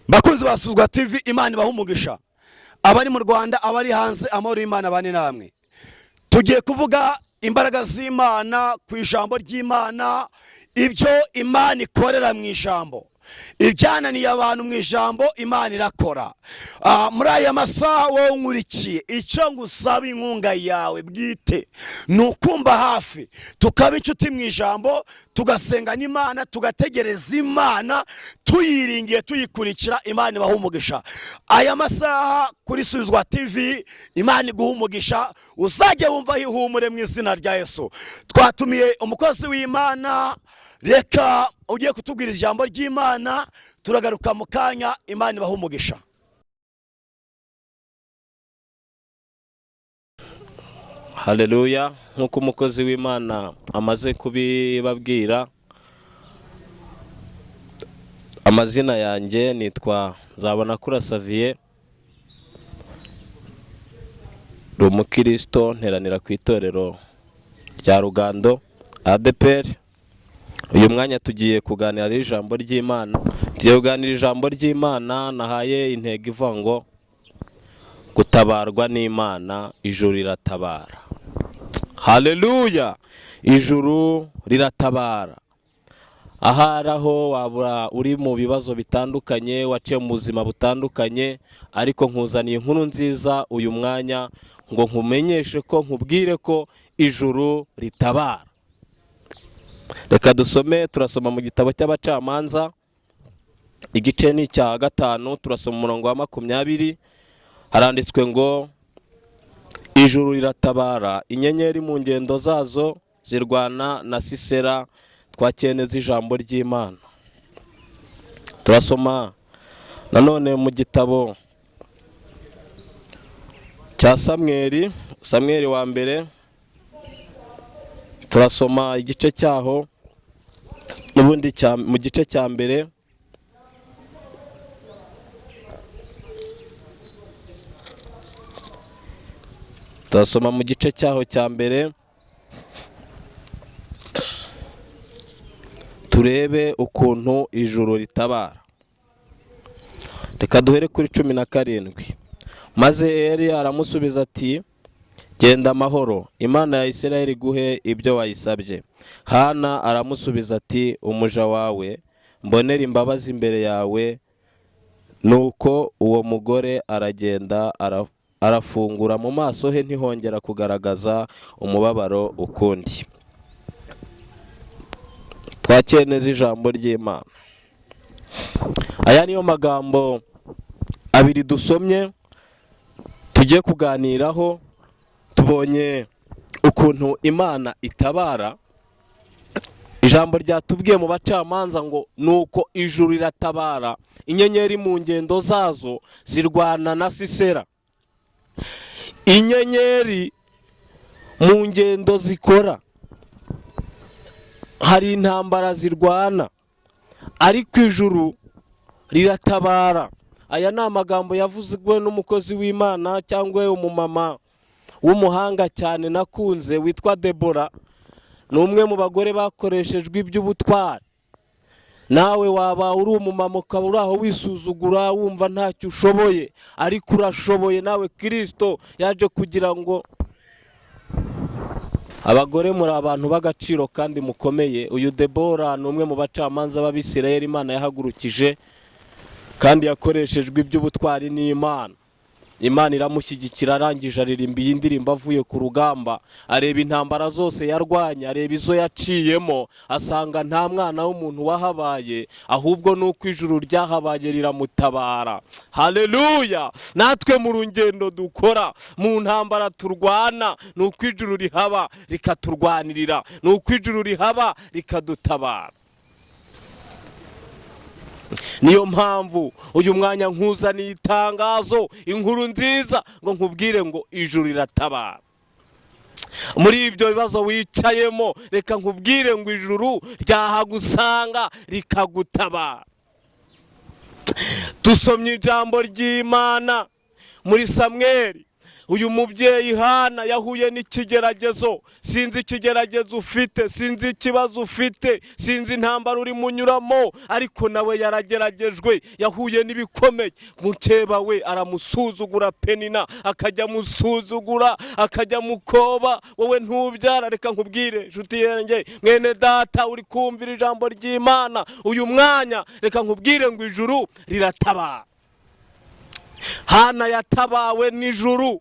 Bakunzi basuzwa TV, Imana ibahumugisha. Abari mu Rwanda, abari hanze, amahoro y'Imana bane namwe. Tugiye kuvuga imbaraga z'Imana ku ijambo ry'Imana, ibyo Imana ikorera mu ijambo. Ibyananiye abantu mu ijambo Imana irakora. Muri aya masaha wowe nkurikiye, icyo ngusaba inkunga yawe bwite nukumba hafi, tukaba inshuti mu ijambo, tugasenga n'Imana, tugategereza Imana, tuyiringiye tuyikurikira. Imana ibahumugisha. Aya masaha kuri Suzwa TV, Imana iguhumugisha, uzajye wumva ihumure mu izina rya Yesu. Twatumiye umukozi w'Imana, reka ugiye kutubwira ijambo ry'Imana, turagaruka mu kanya. Imana ibahumugisha. Haleluya. Nkuko umukozi w'Imana amaze kubibabwira, amazina yanjye nitwa Nzabonakura Xavier, umukristo nteranira ku itorero rya Rugando ADPR. Uyu mwanya tugiye kuganira ijambo ry'Imana. Tugiye kuganira ijambo ry'Imana, nahaye intego ivuga ngo gutabarwa n'Imana, ijuru riratabara. Haleluya. Ijuru riratabara. Aharaho wabura uri mu bibazo bitandukanye, waciye mu buzima butandukanye, ariko nkuzaniye inkuru nziza uyu mwanya ngo nkumenyeshe ko, nkubwire ko ijuru ritabara. Reka dusome, turasoma mu gitabo cy'Abacamanza, igice ni icya 5, turasoma umurongo wa 20. Haranditswe ngo ijuru riratabara, inyenyeri mu ngendo zazo zirwana na Sisera. Twakeneza ijambo ry'Imana. Turasoma nanone mu gitabo cya Samweli wa mbere, turasoma igice cyaho n'ubundi mu gice cya mbere, turasoma mu gice cyaho cya mbere, turebe ukuntu ijuru ritabara. Reka duhere kuri 17. Maze Eli aramusubiza ati, genda amahoro, Imana ya Isirayeli guhe ibyo wayisabye. Hana aramusubiza ati, umuja wawe mbonera imbabazi imbere yawe. Nuko uwo mugore aragenda, arafungura mu maso he, ntihongera kugaragaza umubabaro ukundi. Twakeneza ijambo ry'Imana. Aya niyo magambo abiri dusomye tugiye kuganiraho. Tubonye ukuntu Imana itabara. Ijambo ryatubwiye mu Bacamanza ngo nuko ijuru riratabara, inyenyeri mu ngendo zazo zirwana na Sisera. Inyenyeri mu ngendo zikora, hari intambara zirwana, ariko ijuru riratabara. Aya ni amagambo yavuzwe n'umukozi w'Imana cyangwa umumama w'umuhanga cyane nakunze witwa Debora. Ni umwe mu bagore bakoreshejwe iby'ubutwari. Nawe waba uri umumama ukaba uri aho wisuzugura wumva ntacyo ushoboye, ariko urashoboye. Nawe Kristo yaje kugira ngo abagore muri abantu b'agaciro kandi mukomeye. Uyu Debora ni umwe mu bacamanza b'Abisirayeli Imana yahagurukije, kandi yakoreshejwe iby'ubutwari n'Imana. Imana iramushyigikira, arangije aririmba iyi ndirimbo avuye ku rugamba. Areba intambara zose yarwanye, areba izo yaciyemo, asanga nta mwana w'umuntu wahabaye, ahubwo nuko ijuru ryahabaye riramutabara. Haleluya. Natwe mu rugendo dukora, mu ntambara turwana, nuko ijuru rihaba rikaturwanirira, nuko ijuru rihaba rikadutabara. Niyo mpamvu uyu mwanya nkuzaniye itangazo, inkuru nziza, ngo nkubwire ngo ijuru riratabara. Muri ibyo bibazo wicayemo, reka nkubwire ngo ijuru ryahagusanga rikagutabara. Dusomye ijambo ry'Imana muri Samweli uyu mubyeyi Hana yahuye n'ikigeragezo. Sinzi ikigeragezo ufite, sinzi ikibazo ufite, sinzi intambara uri munyuramo, ariko nawe yarageragejwe, yahuye n'ibikomeye. Mukeba we aramusuzugura Penina, akajya musuzugura, akajya mukoba. Wowe ntubyara, reka nkubwire nshuti yanjye mwene data uri kumvira ijambo ry'Imana uyu mwanya, reka nkubwire ngo ijuru riratabara. Hana yatabawe n'ijuru,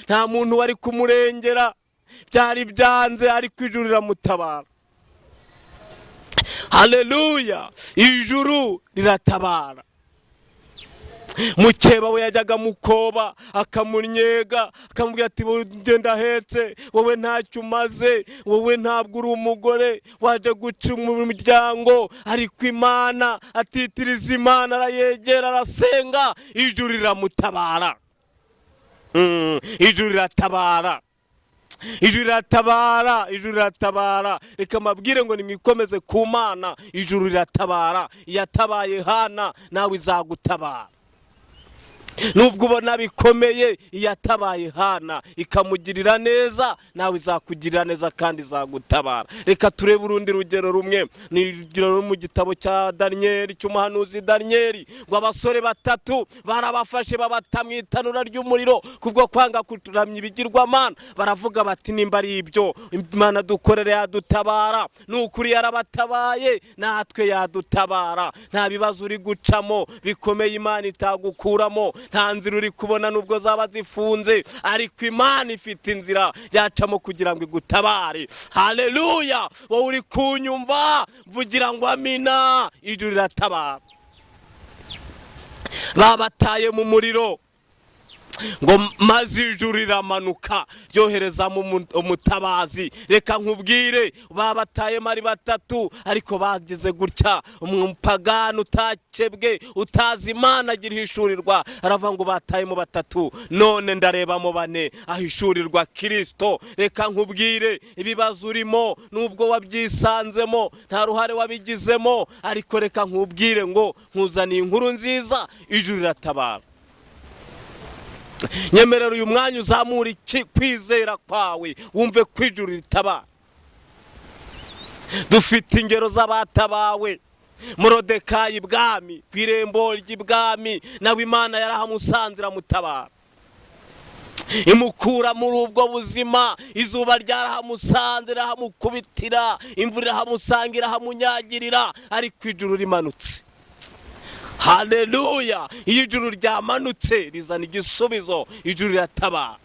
nta muntu wari kumurengera, byari byanze, ariko ijuru riramutabara. Haleluya, ijuru riratabara. Mukeba we yajyaga mukoba akamunyega, akamubwira ati genda hetse, wowe ntacyo umaze, wowe ntabwo uri umugore, waje guca mu miryango. Ariko Imana atitiriza Imana, arayegera, arasenga, ijuru riramutabara. Ijuru riratabara, ijuru riratabara, ijuru riratabara. Reka mbabwire ngo nimwikomeze ku Mana, ijuru riratabara. Yatabaye Hana, nawe izagutabara. Nubwo ubona bikomeye, yatabaye Hana ikamugirira neza, nawe izakugirira neza kandi izagutabara. Reka turebe urundi rugero rumwe, ni urugero mu gitabo cya Daniyeli, cy'umuhanuzi Daniyeli, ngo abasore batatu barabafashe babata mu itanura ry'umuriro kubwo kwanga kuramya ibigirwamana. Baravuga bati nimba ari ibyo Imana dukorera yadutabara, n'ukuri yarabatabaye, natwe yadutabara. Nta bibazo uri gucamo bikomeye Imana itagukuramo, nta nzira uri kubona nubwo zaba zifunze, ariko Imana ifite inzira yacamo kugira ngo igutabare. Haleluya, wowe uri kunyumva vugira ngo amina. Ijuru riratabara. Babataye mu muriro, ngo maze ijuru riramanuka ryoherezamo umutabazi. Reka nkubwire, babataye mari batatu, ariko bagize gutya. Umupagani utakebwe, utazi Imana agira hishurirwa, aravuga ngo bataye mu batatu, none ndareba mu bane ahishurirwa Kristo. Reka nkubwire, ibibazo urimo nubwo wabyisanzemo, nta ruhare wabigizemo, ariko reka nkubwire ngo nkuzaniye inkuru nziza, ijuru riratabara. Nyemerera uyu mwanya uzamura kwizera kwawe, wumve ko ijuru ritabara. Dufite ingero z'abatabawe. Morodekayi ibwami, ku irembo ry'ibwami, nawe Imana yarahamusanze iramutabara, imukura muri ubwo buzima. Izuba ryarahamusanze irahamukubitira, imvura irahamusanga irahamunyagirira, ariko ijuru rimanutse. Haleluya, iyo ijuru ryamanutse rizana igisubizo. Ijuru riratabara.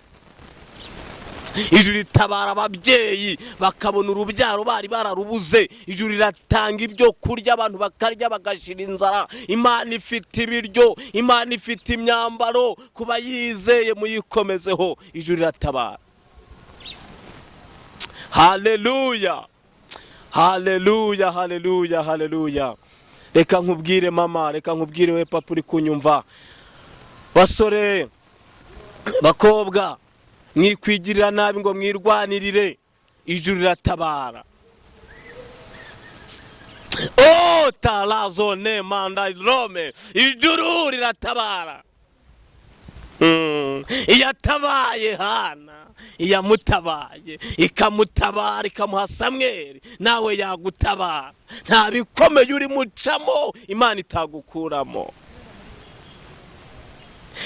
Ijuru ritabara ababyeyi bakabona urubyaro bari bararubuze. Ijuru riratanga ibyo kurya, abantu bakarya bagashira inzara. Imana ifite ibiryo, Imana ifite imyambaro, kuba yizeye muyikomezeho. Ijuru riratabara. Haleluya, haleluya, haleluya, haleluya. Reka nkubwire mama, reka nkubwire we papa uri kunyumva, basore bakobwa, mwikwigirira nabi ngo mwirwanirire, ijuru riratabara. Oh talazone manda Rome, ijuru riratabara. Iyatabaye Hana, iyamutabaye ikamutabara, ikamuha Samweli, nawe yagutabara. Nta bikomeye uri mucamo Imana itagukuramo.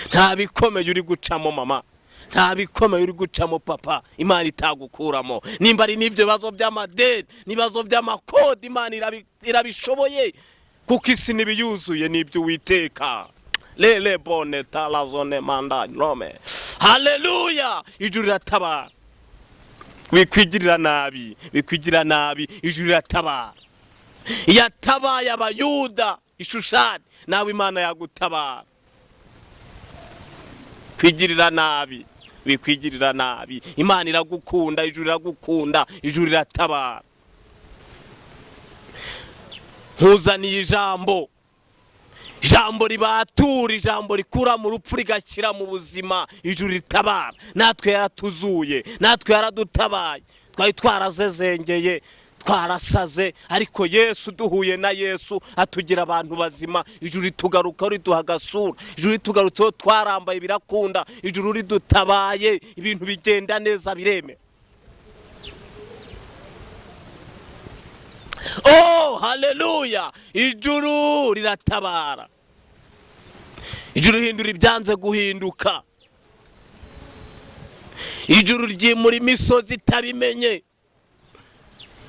Nta bikomeye uri gucamo mama, nta bikomeye uri gucamo papa, Imana itagukuramo. Nimba ari n'ibyo bibazo by'amadeni, n'ibibazo by'amakode, Imana irabishoboye, kuko isi n'ibiyuzuye n'ibyo Uwiteka. Lele bone talazone manda Rome. Haleluya, ijuru riratabara. Wikwigirira nabi, wikwigirira nabi, ijuru riratabara. Yatabaye Abayuda Ishushani, nawe Imana yagutabara. Kwigirira nabi, wikwigirira nabi, Imana iragukunda, ijuru iragukunda, ijuru riratabara. Nkuzaniye ijambo, ijambo ribatura, ijambo rikura mu rupfu rigashyira mu buzima. Ijuru ritabara. Natwe yaratuzuye, natwe yaradutabaye. Twari twarazezengeye, twarasaze, ariko Yesu duhuye na Yesu atugira abantu bazima. Ijuru ritugaruka riduha agasura, ijuru ritugarutseho twarambaye birakunda, ijuru ridutabaye ibintu bigenda neza bireme. Oh haleluya, ijuru riratabara, ijuru hindura ibyanze guhinduka, ijuru ryimura imisozi itabimenye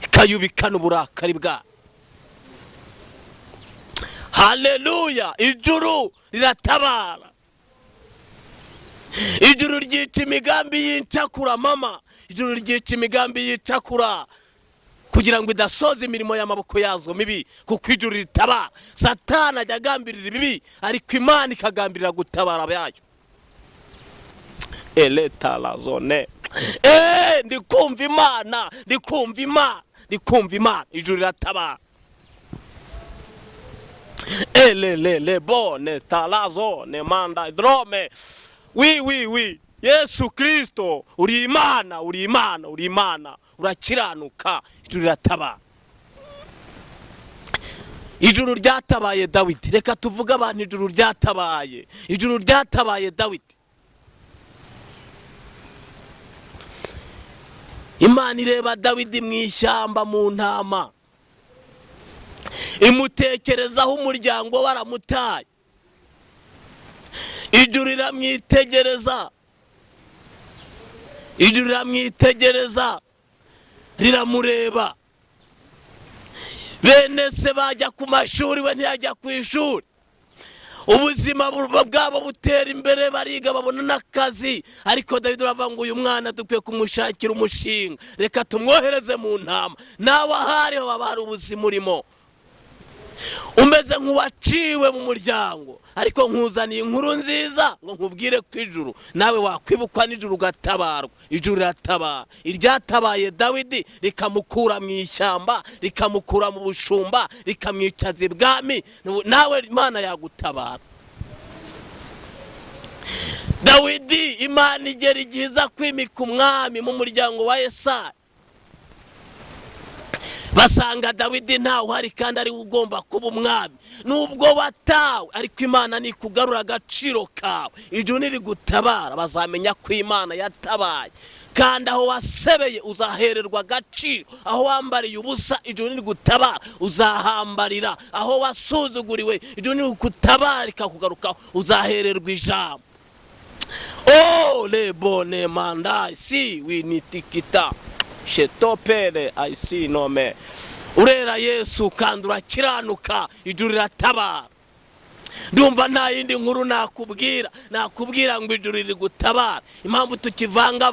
ikayubikana uburakari bwa. Haleluya, ijuru riratabara, ijuru ryica imigambi y'incakura mama, ijuru ryica imigambi y'incakura kugira ngo idasoza imirimo y'amaboko yazo mibi, kuko ijuru ritabara. Satani ajya agambirira ibibi, ariko Imana ikagambirira gutabara abayo. Eleta la zone ndikumva Imana, ndikumva Imana, ndikumva Imana, ijuru riratabara. Le bone talazo ne manda drome. Oui Yesu Kristo uri Imana, uri Imana, uri Imana, urakiranuka, ijuru riratabara. Ijuru ryatabaye Dawidi, reka tuvuga abantu ijuru ryatabaye, ijuru ryatabaye Dawidi. Imana ireba Dawidi mu ishyamba mu ntama, imutekerezaho umuryango baramutaye. Ijuru riramwitegereza, ijuru riramwitegereza riramureba. Bene se bajya ku mashuri, we ntiyajya ku ishuri. Ubuzima bwabo butera imbere, bariga babona n'akazi, ariko Dawidi aravuga ngo uyu mwana dukwiye kumushakira umushinga, reka tumwohereze mu ntama. Nawe ahariho haba hari ubuzima urimo, umeze nk'uwaciwe mu muryango, ariko nkuzaniye inkuru nziza ngo nkubwire ku ijuru nawe wakwibukwa n'ijuru ugatabarwa. Ijuru riratabara, iryatabaye Dawidi rikamukura mu ishyamba, rikamukura mu bushumba, rikamwicaza ibwami, nawe Imana yagutabara. Dawidi Imana igera igihe iza kwimika umwami mu muryango wa Yesayi, basanga Dawidi ntawe uhari kandi ari ugomba kuba umwami. Nubwo batawe, ariko Imana ni kugarura agaciro kawe. Ijuru nirigutabara bazamenya ko Imana yatabaye, kandi aho wasebeye uzahererwa agaciro. Aho wambariye ubusa, ijuru nirigutabara uzahambarira. Aho wasuzuguriwe, ijuru nirigutabara rikakugarukaho, uzahererwa ijambo. Oh le bone manda si winitikita shetopere aisi nome. Urera Yesu kandi urakiranuka, ijuru riratabara. Ndumva nta yindi nkuru nakubwira ngo ijuru rigutabara. Impamvu tukivanga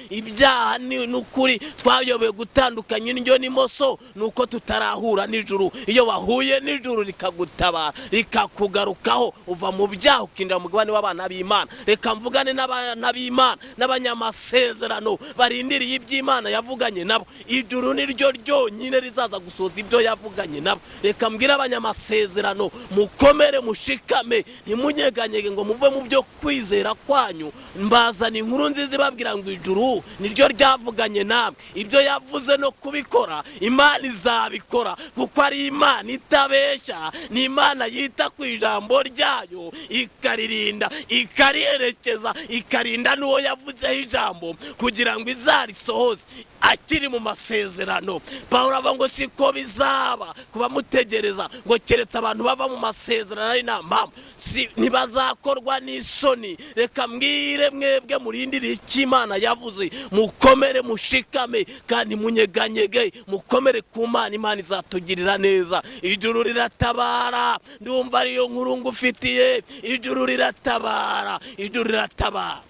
ibyaha n'ukuri, twayoboye gutandukanya indyo n'imoso, nuko tutarahura n'ijuru. Iyo wahuye n'ijuru rikagutabara, rikakugarukaho, uva mu byaha ukinjira mu mugabane w'abana b'Imana. Reka mvugane n'abana b'Imana, n'abanyamasezerano barindiriye iby'Imana yavuganye nabo. Ijuru niryo ryonyine rizaza gusoza ibyo yavuganye nabo. Reka mbwira abanyamasezerano, mukomere mushikame, ntimunyeganyege ngo muve mu byo kwizera kwanyu. Mbazana inkuru nziza ibabwira ngo ijuru niryo ryavuganye namwe. Ibyo yavuze no kubikora, Imana izabikora, kuko ari Imana itabeshya. Ni Imana yita ku ijambo ryayo, ikaririnda, ikariherekeza, ikarinda n'uwo yavuzeho ijambo kugira ngo izarisohoze akiri mu masezerano. Pawulo avuga ngo siko bizaba kuba mutegereza ngo keretse abantu bava mu masezerano ari nta mpamvu, ntibazakorwa n'isoni. Reka mbwire mwebwe murindire icyo Imana yavuze, mukomere mushikame kandi munyeganyege, mukomere ku Mana. Imana izatugirira neza. Ijuru riratabara, ndumva ariyo nkuru ngufitiye. Ijuru riratabara, ijuru riratabara.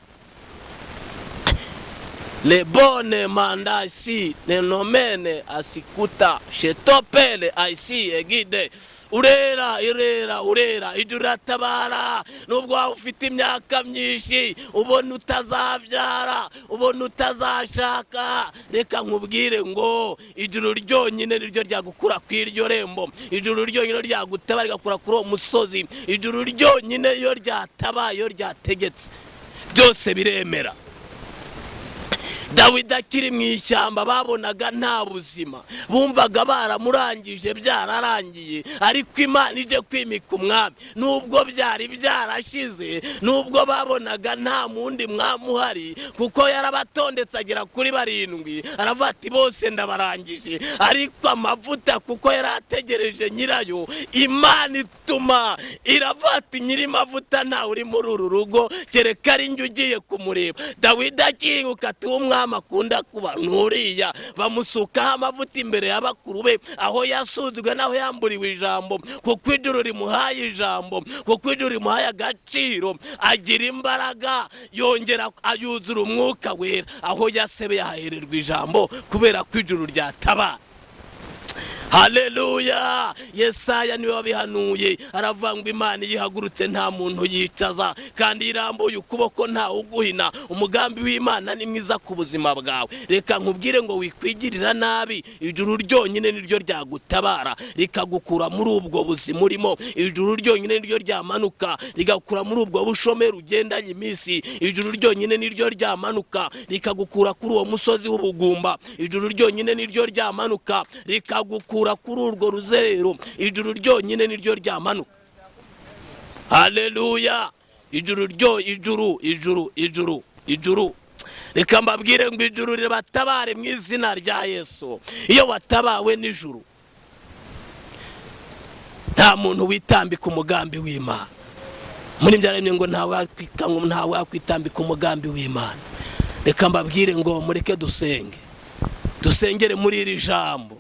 Le bone manda si ne nomene asikuta shetopele aisi egide. Urera ijuru riratabara. Nubwo waba ufite imyaka myinshi, ubona utazabyara, ubona utazashaka, reka nkubwire ngo ijuru ryonyine niryo ryagukura ku iryo rembo. Ijuru ryonyine ryagutabara rigakura kuri uwo musozi. Ijuru ryonyine iyo ryatabaye, iyo ryategetse, byose biremera. Dawidi akiri mu ishyamba babonaga nta buzima, bumvaga baramurangije byararangiye, ariko Imana ije kwimika umwami. Nubwo byari byarashize, nubwo babonaga nta mundi mwami uhari, kuko yarabatondetse agera kuri 7, aravuga ati bose ndabarangije, ariko amavuta kuko yarategereje nyirayo, Imana ituma iravuga ati nyiri mavuta ntawe uri muri uru rugo, kereka ari njye ugiye kumureba. Dawidi akinguka ati umwami akunda kuba nturiya, bamusukaho amavuta imbere y'abakuru be, aho yasuzwe naho yamburiwe ijambo, kuko ijuru rimuhaye ijambo, kuko ijuru rimuhaye agaciro, agira imbaraga, yongera ayuzura umwuka wera, aho yasebe yahererwa ijambo kubera ko ijuru ryatabara. Haleluya! Yesaya niwe wabihanuye, aravuga ngo Imana yihagurutse nta muntu yicaza, kandi irambuye ukuboko nta uguhina. Umugambi w'Imana ni mwiza ku buzima bwawe. Reka nkubwire ngo wikwigirira nabi, ijuru ryonyine niryo ryagutabara rikagukura muri ubwo buzima urimo. Ijuru ryonyine niryo ryamanuka rigakura muri ubwo bushomeri ugendanye iminsi. Ijuru ryonyine niryo ryamanuka rikagukura kuri uwo musozi w'ubugumba. Ijuru ryonyine niryo ryamanuka rikagukura kuri urwo ruzerero. Ijuru ryonyine niryo ryamanuka. Haleluya! Ijuru. Reka mbabwire ngo ijuru ribatabare mu izina rya Yesu. Iyo watabawe n'ijuru, nta muntu witambika umugambi w'Imana. Muri byaremye ngo ntawe wakwitambika umugambi w'Imana. Reka mbabwire ngo mureke dusengere muri iri jambo.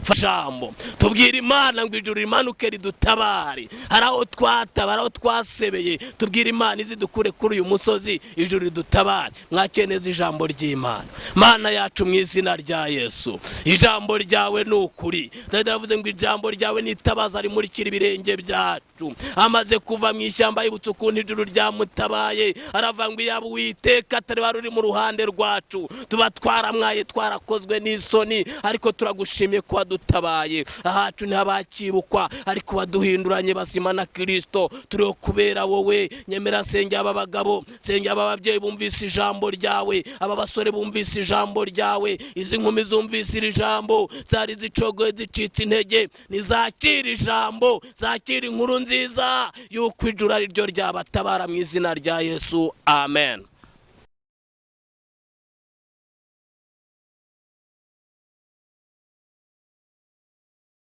Fashambo tubwira Imana ngo ijuru rimanuke ridutabare. Hari aho twatabara, aho twasebeye, tubwira Imana izidukure kuri uyu musozi, ijuru ridutabare. Mwakeneza ijambo ry'Imana. Mana yacu mu izina rya Yesu, ijambo ryawe ni ukuri. Dawidi aravuze ngo ijambo ryawe ni itabaza rimurikira ibirenge byacu. Amaze kuva mu ishyamba yibutse ukuntu ijuru ryamutabaye, aravuga ngo yaba Uwiteka atari wari uri mu ruhande rwacu, tuba twaramwaye, twarakozwe n'isoni, ariko turagushimiye ko dutabaye. Ahacu ntabakibukwa, ariko waduhinduranye bazima na Kristo. Turiho kubera wowe. Nyemera sengera aba bagabo, sengera aba babyeyi bumvise ijambo ryawe, aba basore bumvise ijambo ryawe, izi nkumi zumvise iri jambo, zari zicogoye zicitse intege, nizakira ijambo, zakira inkuru nziza yuko ijuru ari ryo ryabatabara mu izina rya Yesu. Amen.